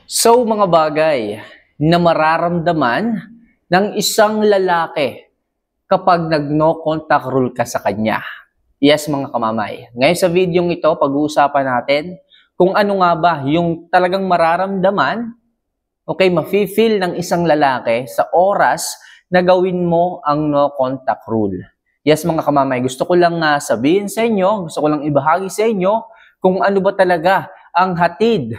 So, mga bagay na mararamdaman ng isang lalaki kapag nag-no contact rule ka sa kanya. Yes, mga kamamay. Ngayon sa video ito, pag-uusapan natin kung ano nga ba yung talagang mararamdaman, okay, mafe-feel ng isang lalaki sa oras na gawin mo ang no contact rule. Yes, mga kamamay, gusto ko lang sabihin sa inyo, gusto ko lang ibahagi sa inyo kung ano ba talaga ang hatid,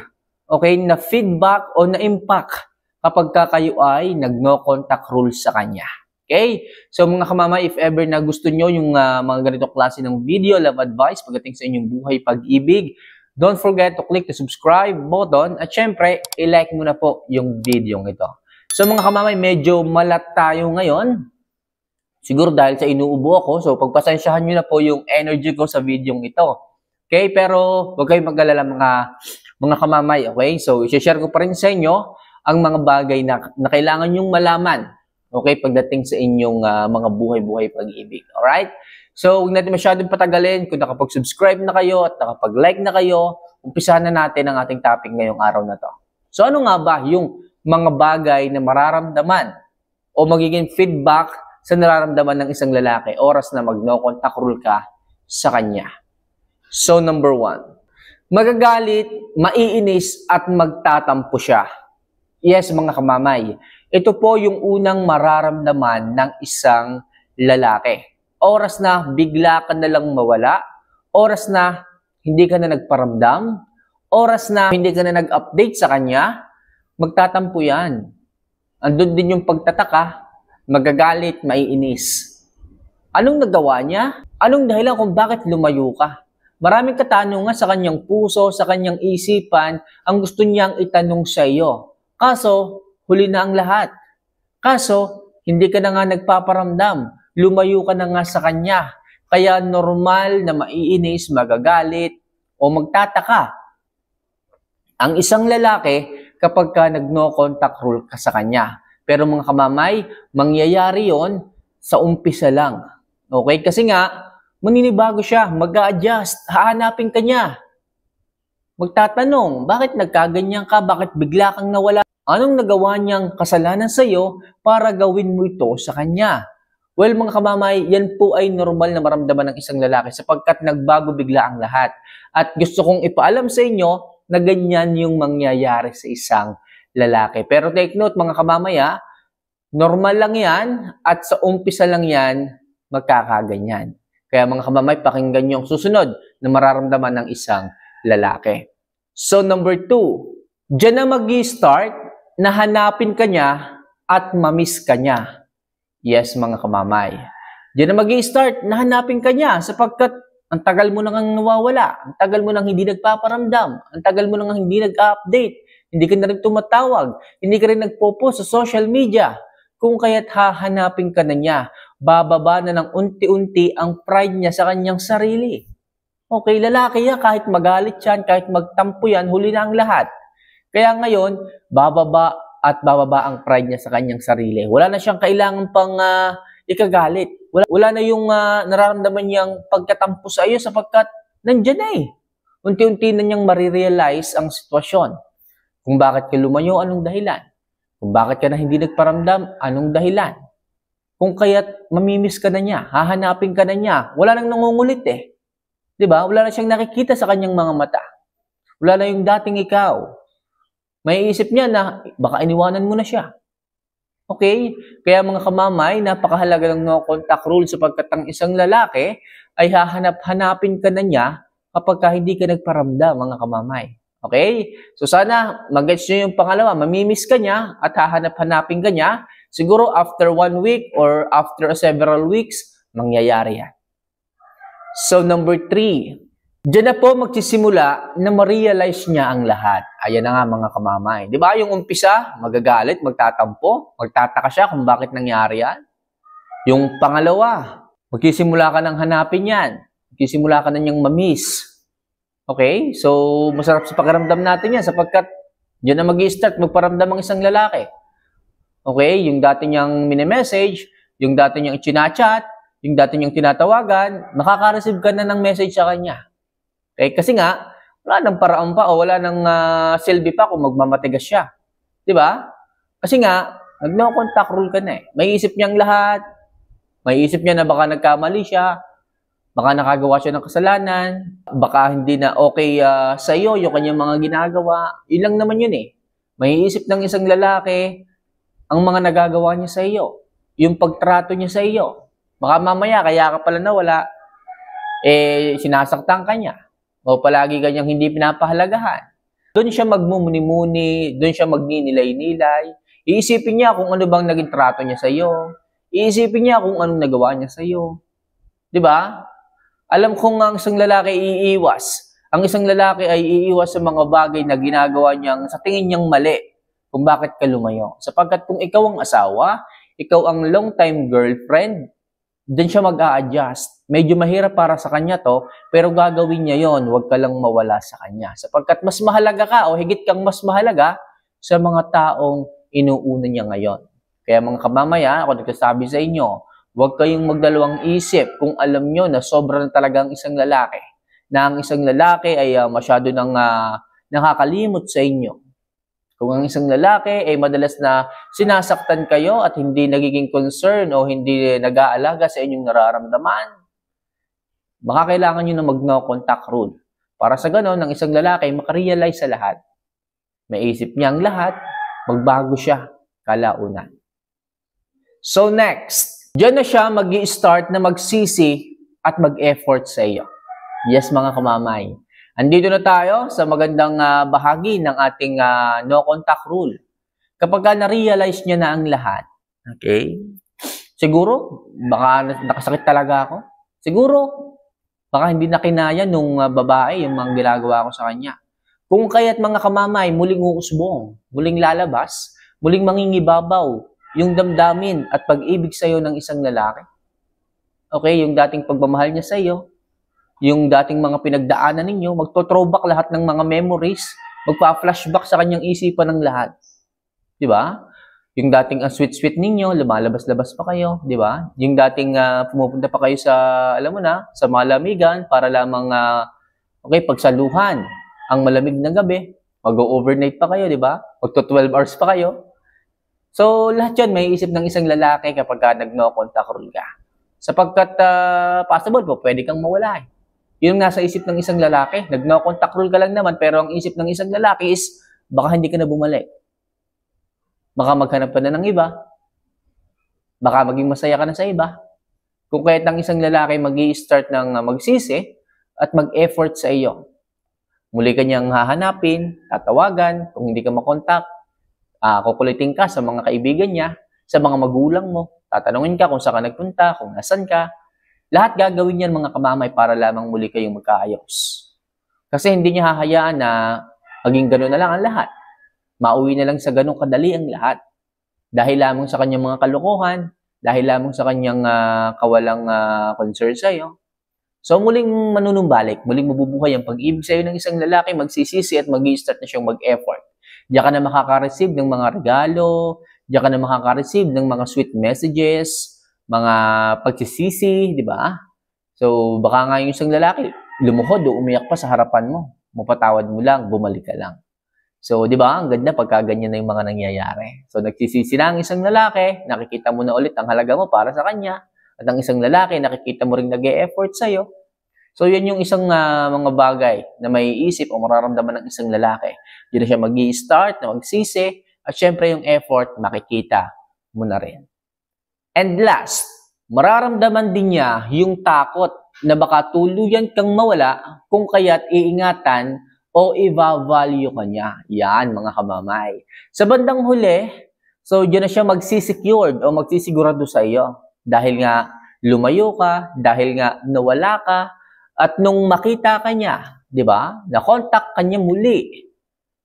okay, na feedback o na impact kapag kayo ay nag-no contact rule sa kanya. Okay? So mga kamamay, if ever na gusto nyo yung mga ganito klase ng video, love advice pagdating sa inyong buhay pag-ibig, don't forget to click the subscribe button at syempre, i-like mo na po yung video ito. So mga kamamay, medyo malat tayo ngayon. Siguro dahil sa inuubo ako, so pagpasensyahan nyo na po yung energy ko sa video ito. Okay? Pero huwag kayong mag-alala mga kamamay, okay? So, i-share ko pa rin sa inyo ang mga bagay na kailangan nyong malaman, okay, pagdating sa inyong mga buhay-buhay pag-ibig. Alright? So, huwag natin masyadong patagalin. Kung nakapag-subscribe na kayo at nakapag-like na kayo, umpisahan na natin ang ating topic ngayong araw na to. So, ano nga ba yung mga bagay na mararamdaman o magiging feedback sa nararamdaman ng isang lalaki oras na mag-no contact rule ka sa kanya? So, number 1. Magagalit, maiinis, at magtatampo siya. Yes, mga kamamay. Ito po yung unang mararamdaman ng isang lalaki. Oras na bigla ka na lang mawala, oras na hindi ka na nagparamdam, oras na hindi ka na nag-update sa kanya, magtatampo yan. Andun din yung pagtataka, magagalit, maiinis. Anong nagawa niya? Anong dahilan kung bakit lumayo ka? Maraming katanungan sa kanyang puso, sa kanyang isipan, ang gusto niyang itanong sa iyo. Kaso, huli na ang lahat. Kaso, hindi ka na nga nagpaparamdam. Lumayo ka na nga sa kanya. Kaya normal na maiinis, magagalit, o magtataka ang isang lalaki kapag ka nag-no contact rule ka sa kanya. Pero mga kamamay, mangyayari yon sa umpisa lang. Okay? Kasi nga, maninibago siya, mag-a-adjust, hahanapin ka niya. Magtatanong, bakit nagkaganyan ka? Bakit bigla kang nawala? Anong nagawa niyang kasalanan sa iyo para gawin mo ito sa kanya? Well, mga kamamay, yan po ay normal na maramdaman ng isang lalaki sapagkat nagbago bigla ang lahat. At gusto kong ipaalam sa inyo na ganyan yung mangyayari sa isang lalaki. Pero take note, mga kamamaya, normal lang yan at sa umpisa lang yan magkakaganyan. Kaya mga kamamay, pakinggan yung susunod na mararamdaman ng isang lalaki. So number 2, diyan na mag-i-start na hanapin ka niya at mamiss ka niya. Yes, mga kamamay. Diyan na mag-i-start na hanapin ka niya sapagkat ang tagal mo nang nawawala, ang tagal mo nang hindi nagpaparamdam, ang tagal mo nang hindi nag-update, hindi ka na rin tumatawag, hindi ka rin nagpo-post sa social media. Kung kaya't hahanapin ka na niya, bababa na ng unti-unti ang pride niya sa kanyang sarili. Okay, lalaki yan, kahit magalit yan, kahit magtampo yan, huli na ang lahat. Kaya ngayon, bababa at bababa ang pride niya sa kanyang sarili. Wala na siyang kailangan pang ikagalit. Wala na yung nararamdaman niyang pagkatampo sa iyo sapagkat nandyan na eh. Unti-unti na niyang marirealize ang sitwasyon. Kung bakit ka lumayo, anong dahilan? Kung bakit ka na hindi nagparamdam, anong dahilan? Kung kaya't mamimiss ka na niya, hahanapin ka na niya, wala nang nangungulit eh. Diba? Wala na siyang nakikita sa kanyang mga mata. Wala na yung dating ikaw. May isip niya na baka iniwanan mo na siya. Okay? Kaya mga kamamay, napakahalaga ng no contact rule sapagkat ang isang lalaki ay hahanap-hanapin ka na niya kapag hindi ka nagparamdam, mga kamamay. Okay? So sana mag-gets nyo yung pangalawa, mamimiss ka niya at hahanap-hanapin ka niya. Siguro after 1 week or after several weeks, mangyayari yan. So number 3, diyan na po magsisimula na ma-realize niya ang lahat. Ayan na nga mga kamamay. Di ba yung umpisa, magagalit, magtatampo, magtataka siya kung bakit nangyari yan. Yung pangalawa, magsisimula ka nang hanapin yan. Magsisimula ka na niyang mamiss. Okay? So, masarap sa pakiramdam natin yan sapagkat diyan na mag-i-start, magparamdam ang isang lalaki. Okay? Yung dati niyang mini-message, yung dati niyang chinachat, yung dati niyang tinatawagan, makaka-receive ka na ng message sa kanya. Okay? Kasi nga, wala nang paraan pa o wala nang silbi pa kung magmamatigas siya. Di ba? Kasi nga, nag-no contact rule ka na eh. May isip niyang lahat. May isip niya na baka nagkamali siya. Baka nakagawa siya ng kasalanan. Baka hindi na okay sa iyo yung kanyang mga ginagawa. Yun lang naman yun eh. May isip ng isang lalaki ang mga nagagawa niya sa iyo. Yung pagtrato niya sa iyo. Baka mamaya, kaya ka pala nawala, sinasaktan ka niya. O palagi kanyang hindi pinapahalagahan. Doon siya magmumuni-muni, doon siya magninilay-nilay. Iisipin niya kung ano bang naging trato niya sa iyo. Iisipin niya kung anong nagawa niya sa iyo. 'Di ba? Alam kong ang isang lalaki iiwas. Ang isang lalaki ay iiwas sa mga bagay na ginagawa niyang sa tingin niyang mali kung bakit ka lumayo. Sapagkat kung ikaw ang asawa, ikaw ang long-time girlfriend, doon siya mag-a-adjust. Medyo mahirap para sa kanya to, pero gagawin niya yon. Huwag ka lang mawala sa kanya. Sapagkat mas mahalaga ka o higit kang mas mahalaga sa mga taong inuuna niya ngayon. Kaya mga kamamaya, ako nagsasabi sa inyo, huwag kayong magdalawang isip kung alam nyo na sobrang talagang isang lalaki. Na ang isang lalaki ay masyado nang nakakalimot sa inyo. Kung ang isang lalaki ay madalas na sinasaktan kayo at hindi nagiging concern o hindi nag-aalaga sa inyong nararamdaman, baka kailangan nyo na mag-no contact rule. Para sa ganon, ang isang lalaki ay makarealize sa lahat. May isip niya ang lahat, magbago siya kalaunan. So next, diyan na siya mag-i-start na magsisi at mag-effort sa iyo. Yes mga kamamay. Andito na tayo sa magandang bahagi ng ating no contact rule. Kapag na-realize niya na ang lahat, okay? Siguro, baka nakasakit talaga ako. Siguro, baka hindi na kinaya nung babae yung mga ginagawa ko sa kanya. Kung kaya't mga kamamay, muling uusbong, muling lalabas, muling mangingibabaw yung damdamin at pag-ibig sa iyo ng isang lalaki. Okay, yung dating pagmamahal niya sa iyo, yung dating mga pinagdaanan ninyo, magto-throwback lahat ng mga memories, magpa-flashback sa kanyang isipan ng lahat. Di ba? Yung dating ang sweet-sweet ninyo, lumalabas-labas pa kayo, di ba? Yung dating pumupunta pa kayo sa, alam mo na, sa malamigan para lamang, pagsaluhan ang malamig na gabi, mag-overnight pa kayo, di ba? Magto-12 hours pa kayo. So, lahat yan may isip ng isang lalaki kapag nag-no contact rule ka. Sapagkat possible po, pwede kang mawala eh. Yun nga sa isip ng isang lalaki, nag-no contact rule ka lang naman, pero ang isip ng isang lalaki is, baka hindi ka na bumalik. Baka maghanap ka na ng iba. Baka maging masaya ka na sa iba. Kung kaya't ang isang lalaki mag-i-start ng magsisi at mag-effort sa iyo. Muli ka niyang hahanapin, tatawagan, kung hindi ka makontak, kukulitin ka sa mga kaibigan niya, sa mga magulang mo, tatanungin ka kung saan ka nagpunta, kung nasan ka. Lahat gagawin yan mga kamamay para lamang muli kayong magkaayos. Kasi hindi niya hahayaan na maging gano'n na lang ang lahat. Mauwi na lang sa gano'ng kadali ang lahat. Dahil lamang sa kanyang mga kalokohan, dahil lamang sa kanyang kawalang concern sa iyo. So muling manunumbalik, muling mabubuhay ang pag-ibig sa iyo ng isang lalaki, magsisisi at mag-i-start na siyang mag-effort. Diyan ka na makaka-receive ng mga regalo, diyan ka na makaka-receive ng mga sweet messages, mga pagsisisi, di ba? So, baka nga yung isang lalaki, lumuhod o umiyak pa sa harapan mo. Mapatawad mo lang, bumalik ka lang. So, di ba? Ang ganda pagka ganyan na yung mga nangyayari. So, nagsisisi na ang isang lalaki, nakikita mo na ulit ang halaga mo para sa kanya. At ang isang lalaki, nakikita mo rin nag-e-effort sa'yo. So, yan yung isang mga bagay na may isip o mararamdaman ng isang lalaki. Diyan na siya mag-i-start na magsisi. At syempre yung effort, makikita mo na rin. And last, mararamdaman din niya yung takot na baka tuluyan kang mawala kung kaya't iingatan o i-value ka niya. Yan, mga kamamay. Sa bandang huli, so diyan na siya magsisecured o magsisigurado sa iyo. Dahil nga lumayo ka, dahil nga nawala ka, at nung makita ka niya, di ba? Na-contact ka niya muli.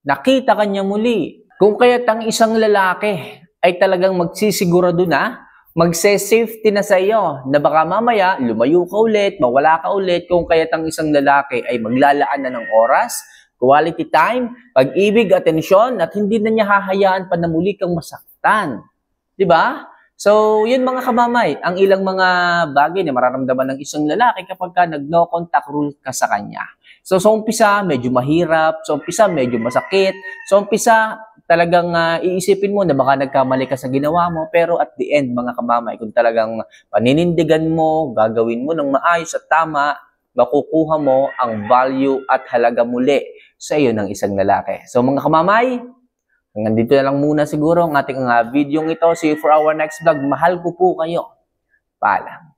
Nakita ka niya muli. Kung kaya't ang isang lalaki ay talagang magsisigurado na, magse-safety na sa iyo na baka mamaya lumayo ka ulit, mawala ka ulit kung kaya't ang isang lalaki ay maglalaan na ng oras, quality time, pag-ibig, atensyon at hindi na niya hahayaan pa na muli kang masaktan. 'Di ba? So, yun mga kamamay, ang ilang mga bagay na mararamdaman ng isang lalaki kapag nag-no contact rule ka sa kanya. So sa umpisa, medyo mahirap. Sa umpisa, medyo masakit. Sa umpisa, talagang iisipin mo na baka nagkamali ka sa ginawa mo. Pero at the end, mga kamamay, kung talagang paninindigan mo, gagawin mo ng maayos at tama, makukuha mo ang value at halaga muli sa iyo ng isang lalaki. So mga kamamay, hanggang dito na lang muna siguro ang ating video ito. See you for our next vlog. Mahal ko po kayo. Paalam.